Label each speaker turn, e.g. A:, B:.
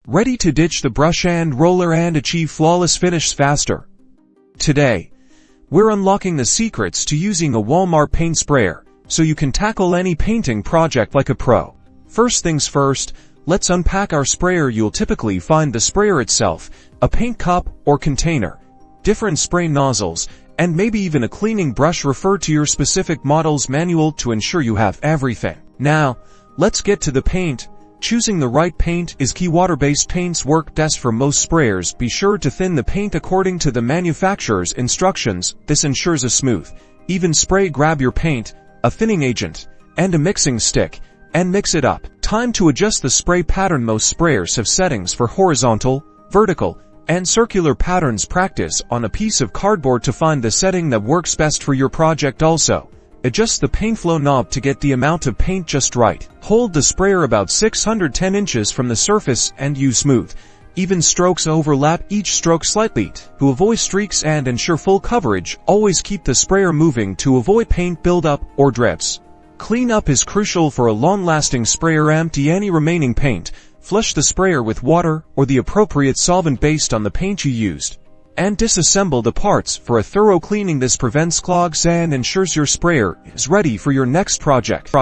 A: ready to ditch the brush and roller and achieve flawless finishes faster. Today, we're unlocking the secrets to using a Walmart paint sprayer, so you can tackle any painting project like a pro. First things first, let's unpack our sprayer. You'll typically find the sprayer itself, a paint cup or container, different spray nozzles, and maybe even a cleaning brush. Refer to your specific model's manual to ensure you have everything. Now, let's get to the paint. Choosing the right paint is key. Water-based paints work best for most sprayers. Be sure to thin the paint according to the manufacturer's instructions. This ensures a smooth, even spray. Grab your paint, a thinning agent, and a mixing stick, and mix it up. Time to adjust the spray pattern. Most sprayers have settings for horizontal, vertical, and circular patterns. Practice on a piece of cardboard to find the setting that works best for your project. Also, adjust the paint flow knob to get the amount of paint just right. Hold the sprayer about 610 inches from the surface and use smooth, even strokes. Overlap each stroke slightly to avoid streaks and ensure full coverage. Always keep the sprayer moving to avoid paint buildup or drips. Cleanup is crucial for a long-lasting sprayer. Empty any remaining paint. Flush the sprayer with water or the appropriate solvent based on the paint you used, and disassemble the parts for a thorough cleaning. This prevents clogs and ensures your sprayer is ready for your next project.